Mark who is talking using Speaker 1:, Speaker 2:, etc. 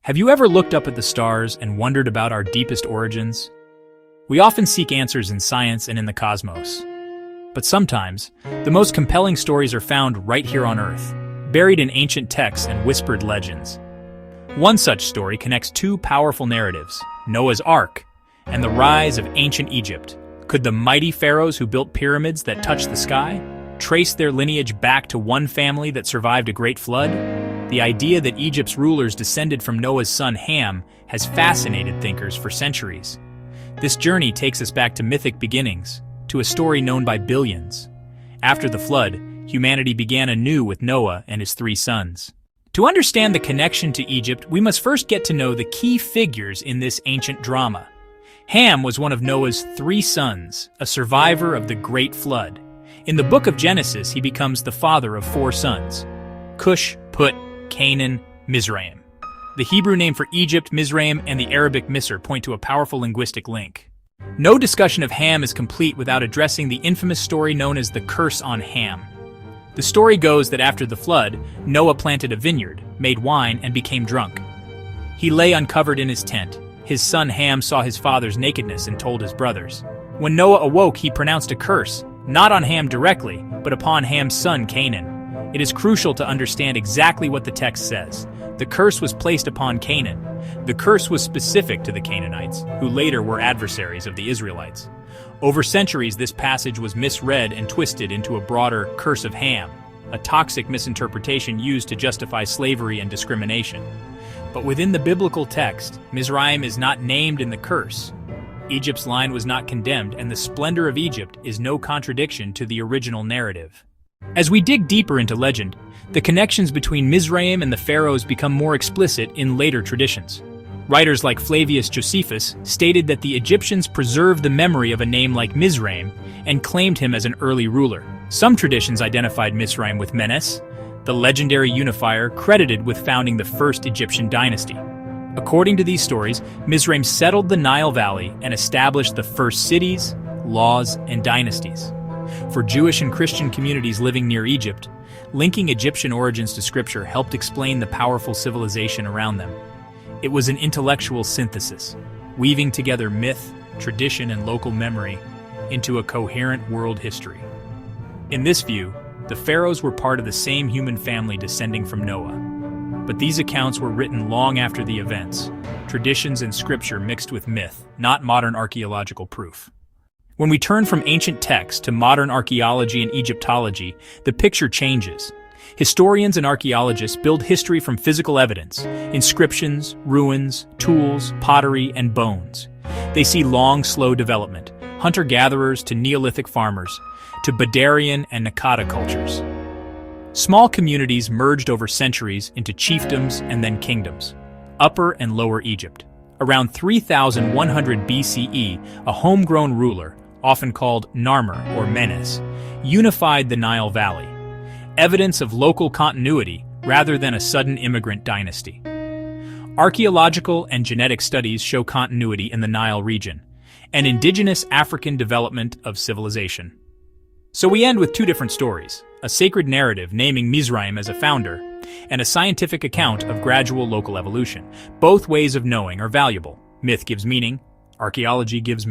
Speaker 1: Have you ever looked up at the stars and wondered about our deepest origins? We often seek answers in science and in the cosmos. But sometimes, the most compelling stories are found right here on Earth, buried in ancient texts and whispered legends. One such story connects two powerful narratives, Noah's Ark and the rise of ancient Egypt. Could the mighty pharaohs who built pyramids that touch the sky trace their lineage back to one family that survived a great flood? The idea that Egypt's rulers descended from Noah's son Ham has fascinated thinkers for centuries. This journey takes us back to mythic beginnings, to a story known by billions. After the flood, humanity began anew with Noah and his 3 sons. To understand the connection to Egypt, we must first get to know the key figures in this ancient drama. Ham was one of Noah's 3 sons, a survivor of the Great Flood. In the book of Genesis, he becomes the father of 4 sons: Cush, Put, Canaan, Mizraim. The Hebrew name for Egypt, Mizraim, and the Arabic Misr point to a powerful linguistic link. No discussion of Ham is complete without addressing the infamous story known as the Curse on Ham. The story goes that after the flood, Noah planted a vineyard, made wine, and became drunk. He lay uncovered in his tent. His son Ham saw his father's nakedness and told his brothers. When Noah awoke, he pronounced a curse, not on Ham directly, but upon Ham's son Canaan. It is crucial to understand exactly what the text says. The curse was placed upon Canaan. The curse was specific to the Canaanites, who later were adversaries of the Israelites. Over centuries, this passage was misread and twisted into a broader curse of Ham, a toxic misinterpretation used to justify slavery and discrimination. But within the biblical text, Mizraim is not named in the curse. Egypt's line was not condemned, and the splendor of Egypt is no contradiction to the original narrative. As we dig deeper into legend, the connections between Mizraim and the pharaohs become more explicit in later traditions. Writers like Flavius Josephus stated that the Egyptians preserved the memory of a name like Mizraim and claimed him as an early ruler. Some traditions identified Mizraim with Menes, the legendary unifier credited with founding the first Egyptian dynasty. According to these stories, Mizraim settled the Nile Valley and established the first cities, laws, and dynasties. For Jewish and Christian communities living near Egypt, linking Egyptian origins to Scripture helped explain the powerful civilization around them. It was an intellectual synthesis, weaving together myth, tradition, and local memory into a coherent world history. In this view, the pharaohs were part of the same human family descending from Noah. But these accounts were written long after the events, traditions and scripture mixed with myth, not modern archaeological proof. When we turn from ancient texts to modern archaeology and Egyptology, the picture changes. Historians and archaeologists build history from physical evidence, inscriptions, ruins, tools, pottery, and bones. They see long, slow development, hunter-gatherers to Neolithic farmers, to Badarian and Naqada cultures. Small communities merged over centuries into chiefdoms and then kingdoms, Upper and Lower Egypt. Around 3100 BCE, a homegrown ruler, often called Narmer or Menes, unified the Nile Valley, evidence of local continuity rather than a sudden immigrant dynasty. Archaeological and genetic studies show continuity in the Nile region, an indigenous African development of civilization. So we end with 2 different stories, a sacred narrative naming Mizraim as a founder, and a scientific account of gradual local evolution. Both ways of knowing are valuable. Myth gives meaning, archaeology gives